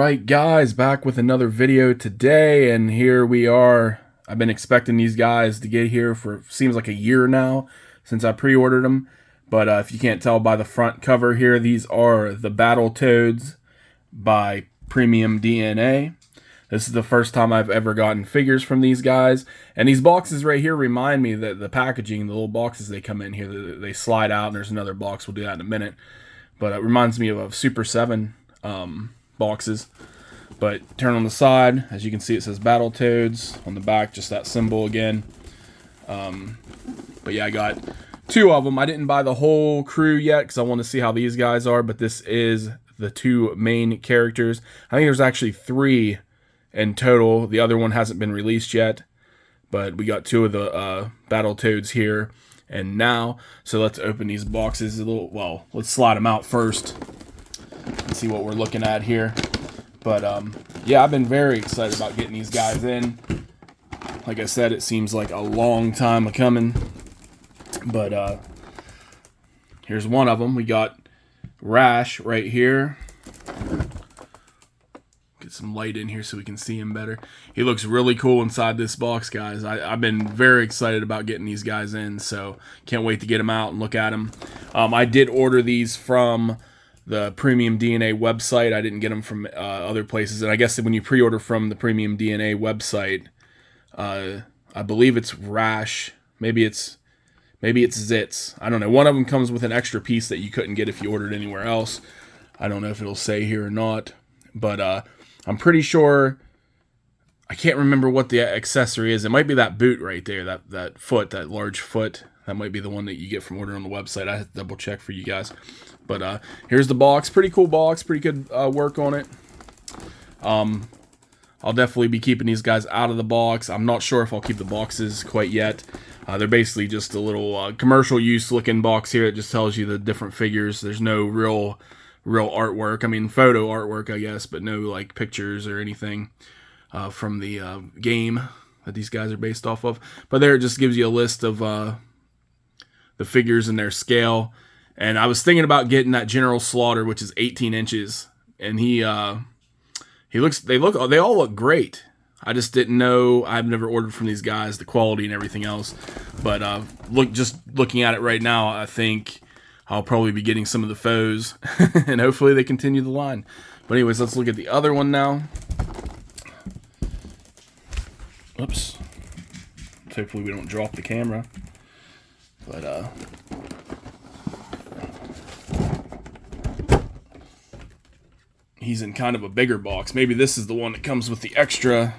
Alright guys, back with another video today, and here we are. I've been expecting these guys to get here for seems like a year now since I pre-ordered them, but if you can't tell by the front cover here, these are the Battletoads by Premium DNA. This is the first time I've ever gotten figures from these guys, and these boxes right here remind me that the packaging, the little boxes they come in here, they slide out, and there's another box, we'll do that in a minute, but it reminds me of Super 7 boxes. But turn on the side, as you can see, it says Battletoads. On the back, just that symbol again. But yeah, I got two of them. I didn't buy the whole crew yet because I want to see how these guys are, but this is the two main characters. I think there's actually three in total. The other one hasn't been released yet, but we got two of the Battletoads here and now. So let's open these boxes a little. Well, let's slide them out first and see what we're looking at here. But yeah, I've been very excited about getting these guys in. Like I said, it seems like a long time coming, but here's one of them. We got Rash right here. Get some light in here so we can see him better. He looks really cool inside this box, guys. I've been very excited about getting these guys in, so can't wait to get them out and look at them. I did order these from the Premium DNA website. I didn't get them from other places, and I guess when you pre-order from the Premium DNA website, I believe it's Rash. Maybe it's Zitz. I don't know. One of them comes with an extra piece that you couldn't get if you ordered anywhere else. I don't know if it'll say here or not, but I'm pretty sure. I can't remember what the accessory is. It might be that boot right there, that foot, that large foot. That might be the one that you get from ordering on the website. I have to double check for you guys. But here's the box. Pretty cool box. Pretty good work on it. I'll definitely be keeping these guys out of the box. I'm not sure if I'll keep the boxes quite yet. They're basically just a little commercial use looking box here. It just tells you the different figures. There's no real artwork. I mean, photo artwork, I guess, but no like pictures or anything from the game that these guys are based off of. But there it just gives you a list of the figures and their scale. And I was thinking about getting that General Slaughter, which is 18 inches, and they all look great. I just didn't know. I've never ordered from these guys, the quality and everything else. But just looking at it right now, I think I'll probably be getting some of the foes, and hopefully they continue the line. But anyways, let's look at the other one now. Oops. Hopefully we don't drop the camera. But he's in kind of a bigger box. Maybe this is the one that comes with the extra.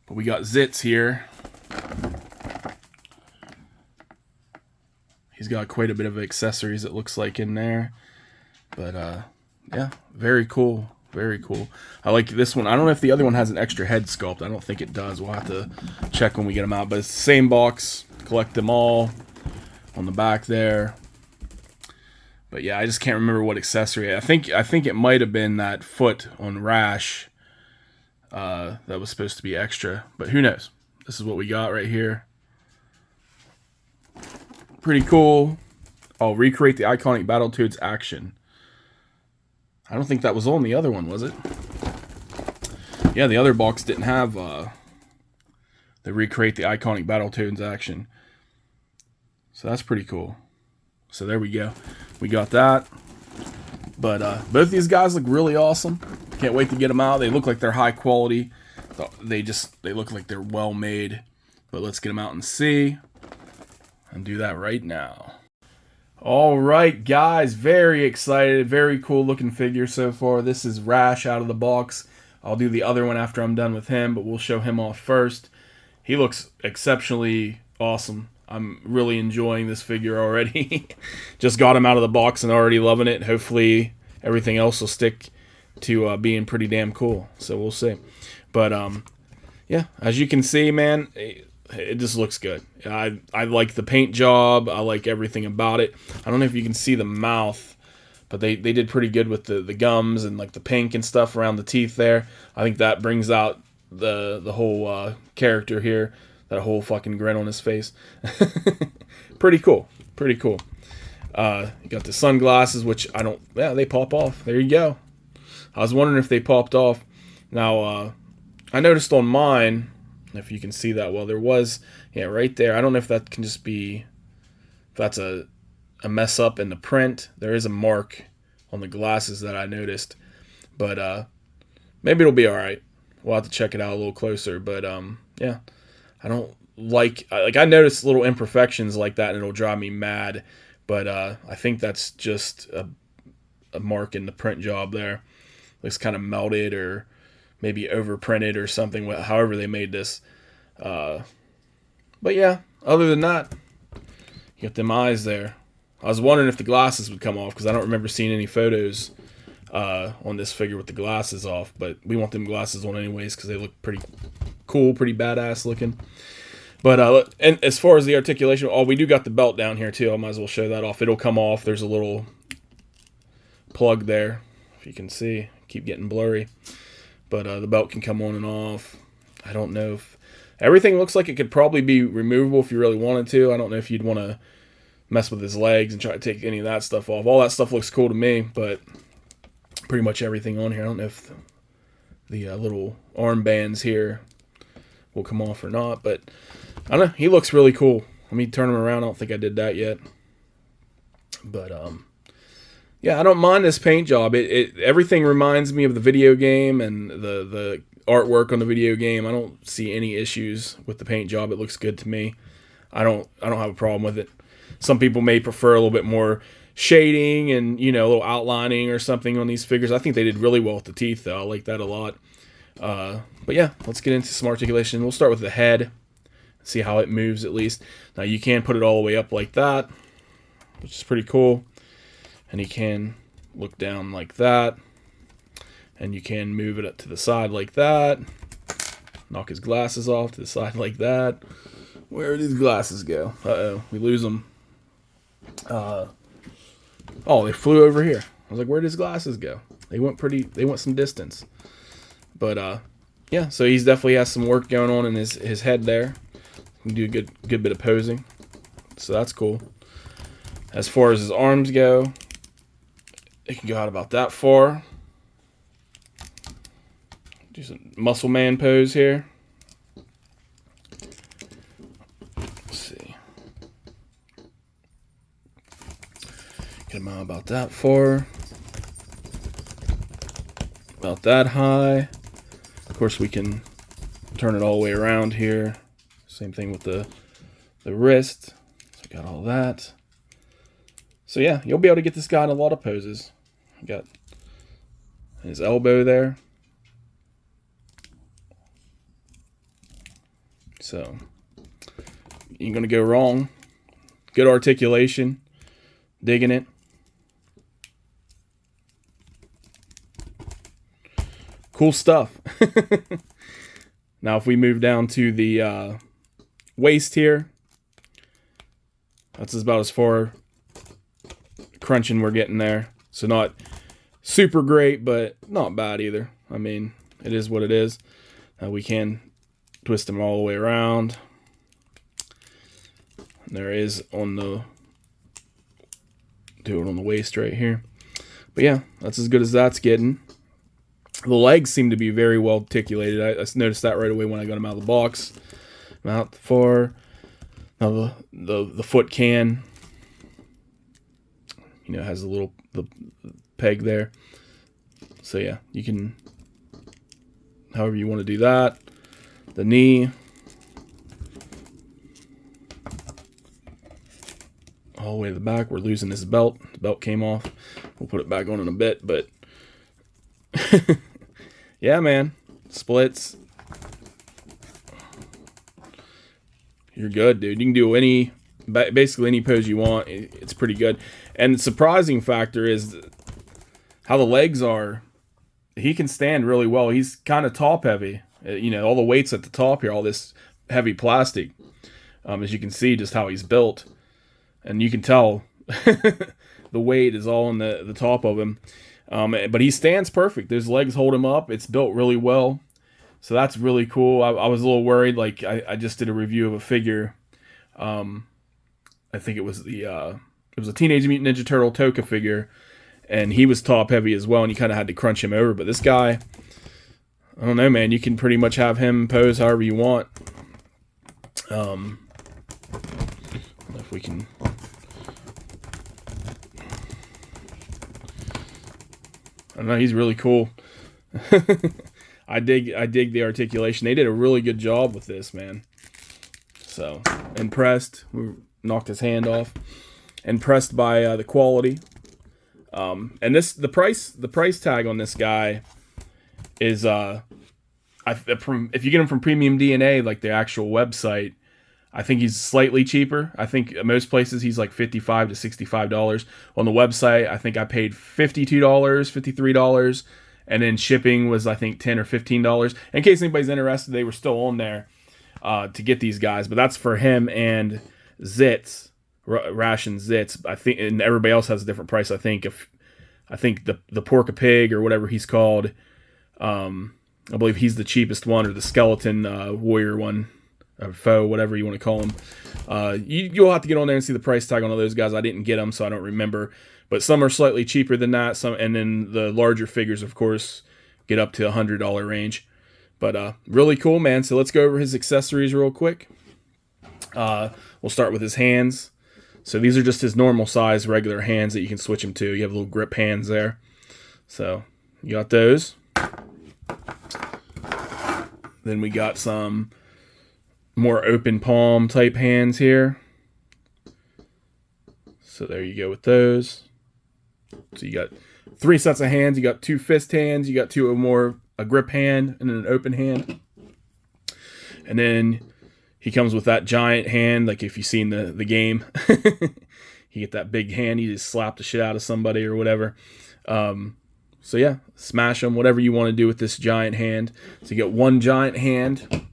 But we got Zitz here. He's got quite a bit of accessories, it looks like, in there. But yeah, very cool. Very cool. I like this one. I don't know if the other one has an extra head sculpt. I don't think it does. We'll have to check when we get them out. But it's the same box. Collect them all on the back there. But yeah, I just can't remember what accessory. I think it might have been that foot on Rash that was supposed to be extra. But who knows? This is what we got right here. Pretty cool. I'll recreate the iconic Battletoads action. I don't think that was on the other one, was it? Yeah, the other box didn't have the recreate the iconic Battletoads action. So that's pretty cool. So there we go. We got that. But both these guys look really awesome. Can't wait to get them out. They look like they're high quality. They look like they're well made. But let's get them out and see. And do that right now. Alright guys, very excited, very cool looking figure so far. This is Rash out of the box. I'll do the other one after I'm done with him, but we'll show him off first. He looks exceptionally awesome. I'm really enjoying this figure already. Just got him out of the box and already loving it. Hopefully everything else will stick to being pretty damn cool. So we'll see. But yeah, as you can see, man, it just looks good. I like the paint job. I like everything about it. I don't know if you can see the mouth, but they did pretty good with the gums and like the pink and stuff around the teeth there. I think that brings out the whole character here. That whole fucking grin on his face. Pretty cool. Pretty cool. You got the sunglasses, which I don't, yeah, they pop off. There you go. I was wondering if they popped off. Now, I noticed on mine, if you can see that well, there was, yeah, right there. I don't know if that can just be, if that's a mess up in the print. There is a mark on the glasses that I noticed. But maybe it'll be all right. We'll have to check it out a little closer. But yeah, I don't like I notice little imperfections like that, and it'll drive me mad. But I think that's just a mark in the print job there. Looks kind of melted or maybe overprinted or something. However they made this. But yeah, other than that, you got them eyes there. I was wondering if the glasses would come off because I don't remember seeing any photos on this figure with the glasses off. But we want them glasses on anyways because they look pretty cool, pretty badass looking. But and as far as the articulation, we do got the belt down here too. I might as well show that off. It'll come off. There's a little plug there, if you can see. Keep getting blurry. But the belt can come on and off. I don't know if everything looks like it could probably be removable if you really wanted to. I don't know if you'd want to mess with his legs and try to take any of that stuff off. All that stuff looks cool to me, but pretty much everything on here. I don't know if the little armbands here will come off or not, but I don't know. He looks really cool. Let me turn him around. I don't think I did that yet. But yeah, I don't mind this paint job. Everything reminds me of the video game and the artwork on the video game. I don't see any issues with the paint job. It looks good to me. I don't have a problem with it. Some people may prefer a little bit more shading and, a little outlining or something on these figures. I think they did really well with the teeth, though. I like that a lot. But yeah, let's get into some articulation. We'll start with the head. See how it moves at least. Now you can put it all the way up like that, which is pretty cool. And you can look down like that. And you can move it up to the side like that. Knock his glasses off to the side like that. Where did his glasses go? Uh-oh, we lose them. Oh, they flew over here. I was like, where did his glasses go? They went some distance. But yeah, so he's definitely has some work going on in his head there. He can do a good bit of posing. So that's cool. As far as his arms go, it can go out about that far. Do some muscle man pose here. Let's see. Get him out about that far. About that high. Of course, we can turn it all the way around here. Same thing with the wrist. So we got all that. So yeah, you'll be able to get this guy in a lot of poses. You got his elbow there. So you ain't gonna go wrong. Good articulation. Digging it. Cool stuff. Now if we move down to the waist here, that's about as far crunching we're getting there. So not super great, but not bad either. I mean, it is what it is. We can twist them all the way around. And there is on the, do it on the waist right here. But yeah, that's as good as that's getting. The legs seem to be very well articulated. I noticed that right away when I got them out of the box. Out far. Now the foot can, has a little the peg there. So yeah, you can, however you want to do that. The knee. All the way to the back. We're losing this belt. The belt came off. We'll put it back on in a bit, but yeah, man. Splits. You're good, dude. You can do basically any pose you want. It's pretty good. And the surprising factor is how the legs are. He can stand really well. He's kind of top heavy. All the weight's at the top here, all this heavy plastic. As you can see just how he's built. And you can tell the weight is all on the top of him. But he stands perfect. Those legs hold him up. It's built really well. So that's really cool. I was a little worried. Like I just did a review of a figure. I think it was the it was a Teenage Mutant Ninja Turtle Toka figure, and he was top heavy as well, and you kind of had to crunch him over. But this guy, I don't know, man. You can pretty much have him pose however you want. I don't know if we can. I don't know. He's really cool. I dig the articulation. They did a really good job with this, man. So impressed. We knocked his hand off. Impressed by the quality. And the price tag on this guy is if you get him from Premium DNA, like the actual website, I think he's slightly cheaper. I think at most places he's like $55 to $65. On the website, I think I paid $52, $53, and then shipping was I think $10 or $15. In case anybody's interested, they were still on there to get these guys, but that's for him and Zitz, Rash and Zitz. I think, and everybody else has a different price. I think the Pork a Pig or whatever he's called, I believe he's the cheapest one, or the Skeleton Warrior one. Or foe, whatever you want to call them. You'll have to get on there and see the price tag on all those guys. I didn't get them, so I don't remember. But some are slightly cheaper than that. And then the larger figures, of course, get up to $100 range. But really cool, man. So let's go over his accessories real quick. We'll start with his hands. So these are just his normal size, regular hands that you can switch them to. You have little grip hands there. So you got those. Then we got some more open palm type hands here. So there you go with those. So you got 3 sets of hands. You got 2 fist hands. You got 2 or more, a grip hand and an open hand. And then he comes with that giant hand, like if you've seen the game. You get that big hand, you just slap the shit out of somebody or whatever. So yeah, smash them, whatever you want to do with this giant hand. So you get 1 giant hand.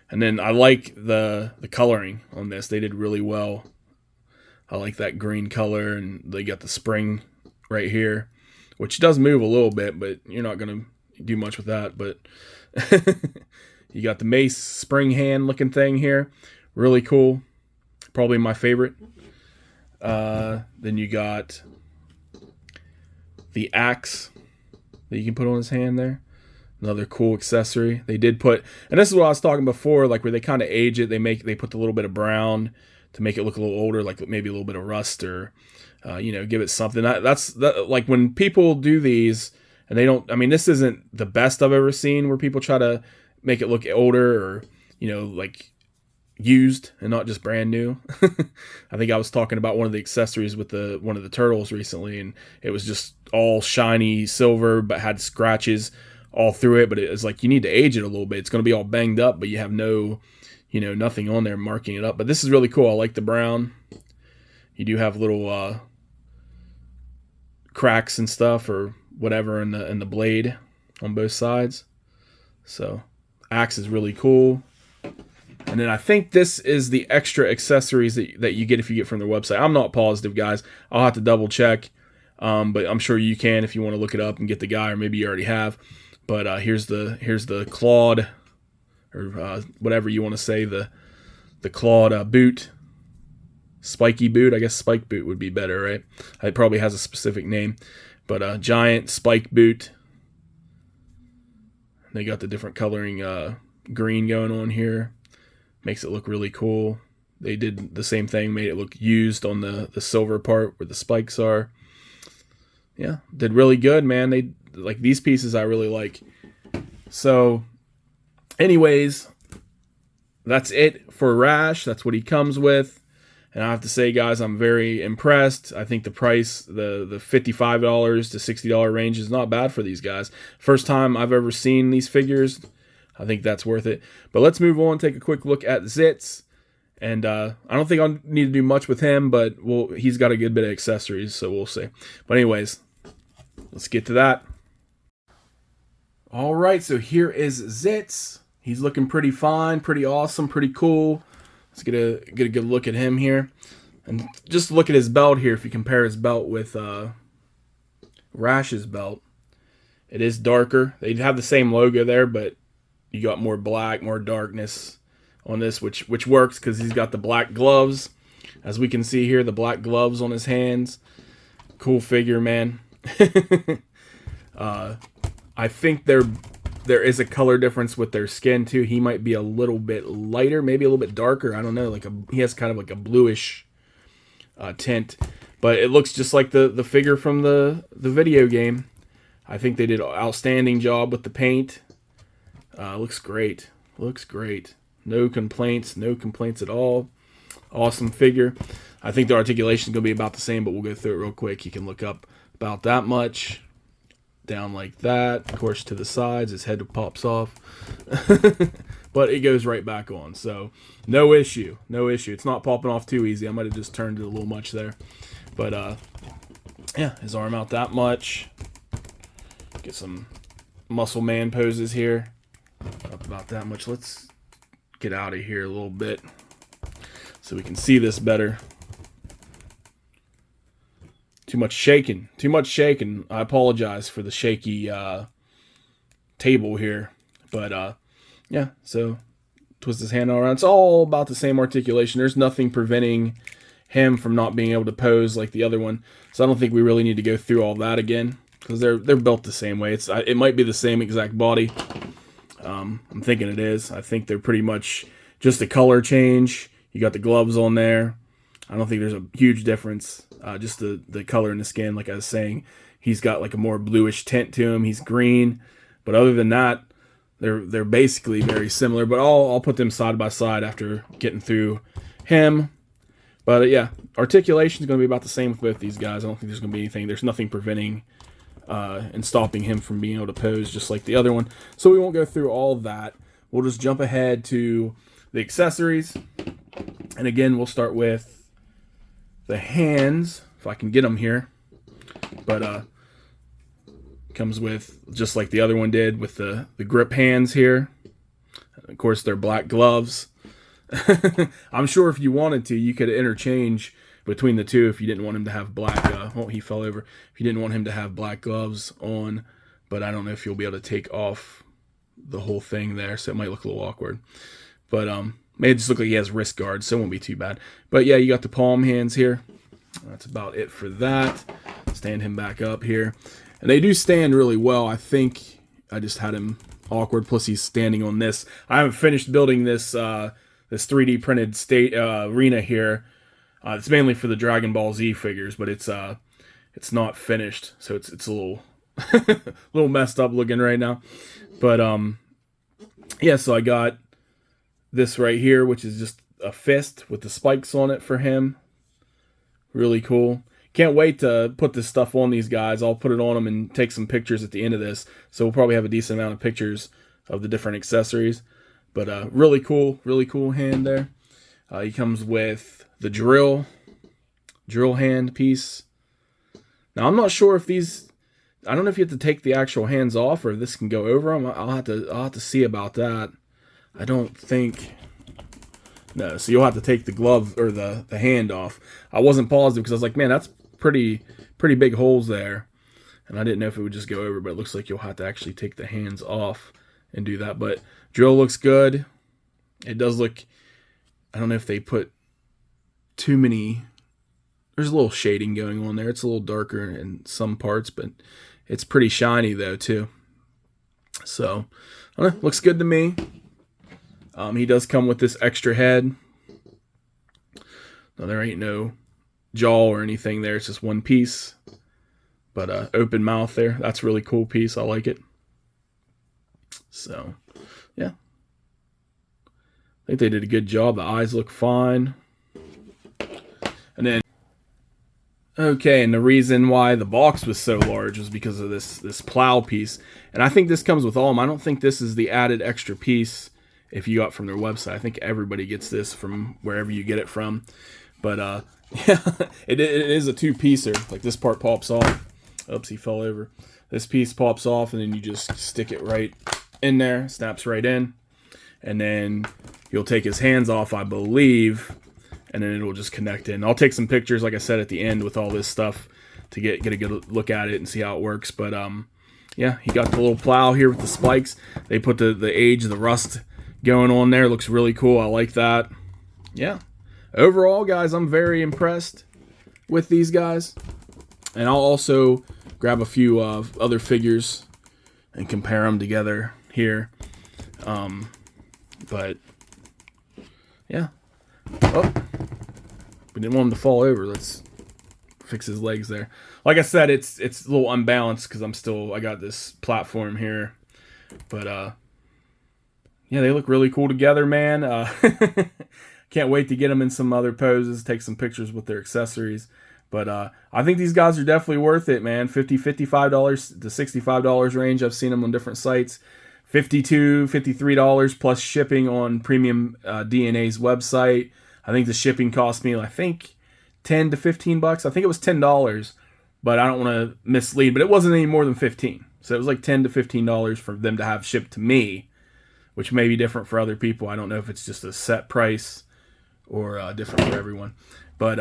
And then I like the coloring on this. They did really well. I like that green color, and they got the spring right here, which does move a little bit, but you're not going to do much with that. But you got the mace spring hand looking thing here. Really cool. Probably my favorite. Then you got the axe that you can put on his hand there. Another cool accessory. They did put, and this is what I was talking before, like where they kind of age it. They put a little bit of brown to make it look a little older, like maybe a little bit of rust, or give it something. That's like when people do these, and they don't. I mean, this isn't the best I've ever seen where people try to make it look older, or like used and not just brand new. I think I was talking about one of the accessories with one of the turtles recently, and it was just all shiny silver but had scratches all through it. But it's like you need to age it a little bit. It's going to be all banged up, but you have no nothing on there marking it up. But this is really cool. I like the brown. You do have little cracks and stuff or whatever in the blade on both sides. So axe is really cool. And then I think this is the extra accessories that you get if you get from their website. I'm not positive, guys. I'll have to double check. But I'm sure you can if you want to look it up and get the guy, or maybe you already have. But here's the clawed, or whatever you want to say, the clawed boot, spiky boot. I guess spike boot would be better, right? It probably has a specific name, but giant spike boot. They got the different coloring green going on here. Makes it look really cool. They did the same thing, made it look used on the silver part where the spikes are. Yeah, did really good, man. They like these pieces I really like. So anyways, that's it for Rash. That's what he comes with. And I have to say, guys, I'm very impressed. I think the price, the $55 to $60 range is not bad for these guys. First time I've ever seen these figures. I think that's worth it. But let's move on, take a quick look at Zitz. And I don't think I'll need to do much with him, but he's got a good bit of accessories, so we'll see. But anyways, let's get to that. All right, so here is Zitz. He's looking pretty fine, pretty awesome, pretty cool. Let's get a good look at him here. And just look at his belt here. If you compare his belt with Rash's belt, it is darker. They have the same logo there, but you got more black, more darkness on this, which works because he's got the black gloves. As we can see here, the black gloves on his hands. Cool figure, man. I think there is a color difference with their skin too. He might be a little bit lighter, maybe a little bit darker. I don't know. He has kind of like a bluish tint, but it looks just like the figure from the video game. I think they did an outstanding job with the paint. Looks great. Looks great. No complaints. No complaints at all. Awesome figure. I think the articulation is going to be about the same, but we'll go through it real quick. You can look up about that much. Down like that. Of course, to the sides, his head pops off. But it goes right back on. So, no issue. No issue. It's not popping off too easy. I might have just turned it a little much there. But, yeah, his arm out that much. Get some muscle man poses here. Up about that much. Let's get out of here a little bit so we can see this better. Too much shaking. Too much shaking. I apologize for the shaky table here. But, yeah, so twist his hand all around. It's all about the same articulation. There's nothing preventing him from not being able to pose like the other one. So I don't think we really need to go through all that again, because they're built the same way. It might be the same exact body. I'm thinking it is. I think they're pretty much just a color change. You got the gloves on there. I don't think there's a huge difference. Just the color in the skin, like I was saying. He's got like a more bluish tint to him. He's green. But other than that, they're basically very similar. But I'll put them side by side after getting through him. But yeah, articulation is going to be about the same with both these guys. I don't think there's going to be anything. There's nothing preventing and stopping him from being able to pose just like the other one. So we won't go through all that. We'll just jump ahead to the accessories. And again, we'll start with the hands, if I can get them here. But comes with, just like the other one did, with the grip hands here. Of course, they're black gloves. I'm sure if you wanted to, you could interchange between the two if you didn't want him to have black, oh, he fell over. If you didn't want him to have black gloves on, but I don't know if you'll be able to take off the whole thing there, so it might look a little awkward. But may just look like he has wrist guards, so it won't be too bad. But yeah, you got the palm hands here. That's about it for that. Stand him back up here. And they do stand really well. I think I just had him awkward, plus he's standing on this. I haven't finished building this this 3D printed arena here. It's mainly for the Dragon Ball Z figures, but it's not finished, so it's a little little messed up looking right now. But yeah, so I got this right here, which is just a fist with the spikes on it for him. Really cool. Can't wait to put this stuff on these guys. I'll put it on them and take some pictures at the end of this. So we'll probably have a decent amount of pictures of the different accessories. But really cool hand there. He comes with the drill hand piece. Now I'm not sure if these, I don't know if you have to take the actual hands off or if this can go over them. I'll have to see about that. I don't think. No, so you'll have to take the glove or the hand off. I wasn't positive because I was like, man, that's pretty big holes there. And I didn't know if it would just go over, but it looks like you'll have to actually take the hands off and do that. But drill looks good. It does look, I don't know if they put too many, there's a little shading going on there. It's a little darker in some parts, but it's pretty shiny though too. So, I don't know, looks good to me. He does come with this extra head. Now, there ain't no jaw or anything there. It's just one piece. But open mouth there. That's a really cool piece. I like it. So, yeah. I think they did a good job. The eyes look fine. And then, okay, and the reason why the box was so large was because of this plow piece. And I think this comes with all of them. I don't think this is the added extra piece if you got from their website. I think everybody gets this from wherever you get it from. But yeah, it is a two-piecer. Like this part pops off. Oops, he fell over. This piece pops off, and then you just stick it right in there. Snaps right in. And then you'll take his hands off, I believe, and then it'll just connect in. I'll take some pictures, like I said, at the end with all this stuff to get a good look at it and see how it works. But yeah, he got the little plow here with the spikes. They put the age, the rust going on there. Looks really cool. I like that. Yeah. overall, guys, I'm very impressed with these guys. And I'll also grab a few other figures and compare them together here. But yeah. Oh, we didn't want him to fall over. Let's fix his legs there. Like I said, it's a little unbalanced because I got this platform here. But yeah, they look really cool together, man. Can't wait to get them in some other poses, take some pictures with their accessories. But I think these guys are definitely worth it, man. $50, $55 to $65 range. I've seen them on different sites. $52, $53 plus shipping on Premium DNA's website. I think the shipping cost me, I think, $10 to $15. I think it was $10, but I don't want to mislead. But it wasn't any more than $15. So it was like $10 to $15 for them to have shipped to me, which may be different for other people. I don't know if it's just a set price or different for everyone. But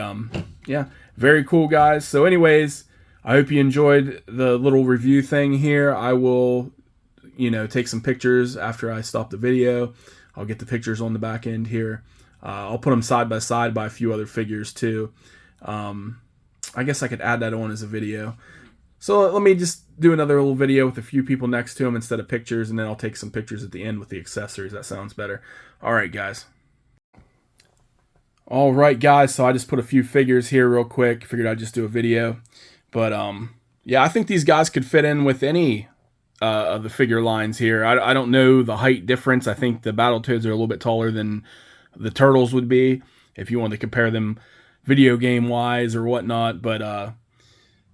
yeah, very cool, guys. So anyways, I hope you enjoyed the little review thing here. I will, take some pictures after I stop the video. I'll get the pictures on the back end here. I'll put them side by side by a few other figures too. I guess I could add that on as a video. So let me just do another little video with a few people next to them instead of pictures, and then I'll take some pictures at the end with the accessories. That sounds better. All right, guys. All right, guys. So I just put a few figures here real quick. Figured I'd just do a video. But yeah, I think these guys could fit in with any of the figure lines here. I don't know the height difference. I think the Battletoads are a little bit taller than the Turtles would be if you want to compare them video game wise or whatnot. But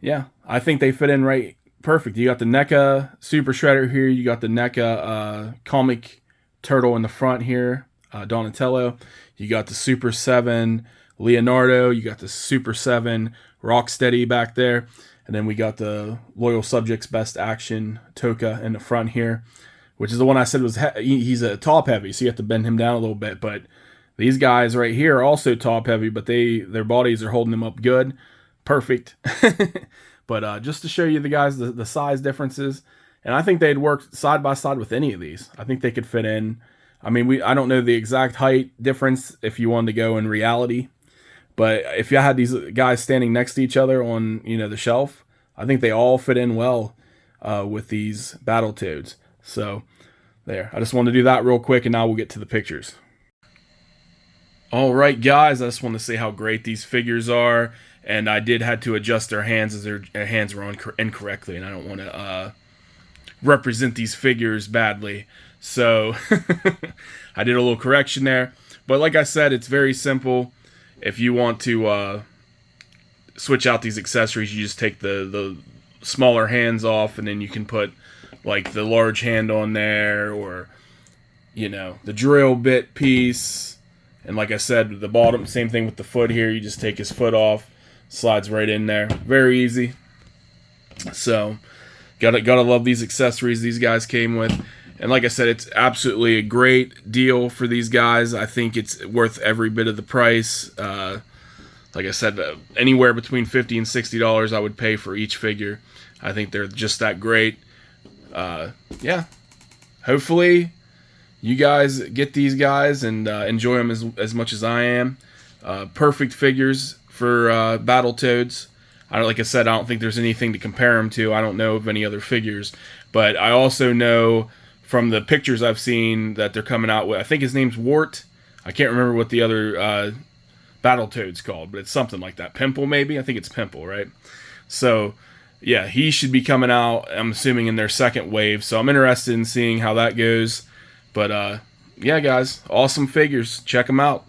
yeah, I think they fit in right perfect. You got the NECA Super Shredder here. You got the NECA comic turtle in the front here, Donatello. You got the Super 7 Leonardo. You got the Super 7 Rocksteady back there. And then we got the Loyal Subjects Best Action Toka in the front here, which is the one I said was he's a top heavy, so you have to bend him down a little bit. But these guys right here are also top heavy, but their bodies are holding them up good. Perfect. But just to show you the guys, the size differences. And I think they'd work side by side with any of these. I think they could fit in. I mean, I don't know the exact height difference if you wanted to go in reality. But if you had these guys standing next to each other on, the shelf, I think they all fit in well with these Battletoads. So there. I just wanted to do that real quick, and now we'll get to the pictures. All right, guys. I just want to say how great these figures are. And I had to adjust their hands as their hands were on incorrectly, and I don't want to represent these figures badly. So I did a little correction there. But like I said, it's very simple. If you want to switch out these accessories, you just take the smaller hands off, and then you can put like the large hand on there, or the drill bit piece. And like I said, the bottom, same thing with the foot here. You just take his foot off, slides right in there. Very easy. So gotta love these accessories these guys came with. And like I said, it's absolutely a great deal for these guys. I think it's worth every bit of the price. Like I said, anywhere between $50 and $60 I would pay for each figure. I think they're just that great. Yeah. Hopefully you guys get these guys and enjoy them as much as I am. Perfect figures for Battletoads. Like I said, I don't think there's anything to compare them to. I don't know of any other figures. But I also know from the pictures I've seen that they're coming out with, I think his name's Wart. I can't remember what the other Battletoad's called, but it's something like that. Pimple, maybe? I think it's Pimple, right? So, yeah, he should be coming out, I'm assuming, in their second wave. So I'm interested in seeing how that goes. But, yeah, guys, awesome figures. Check them out.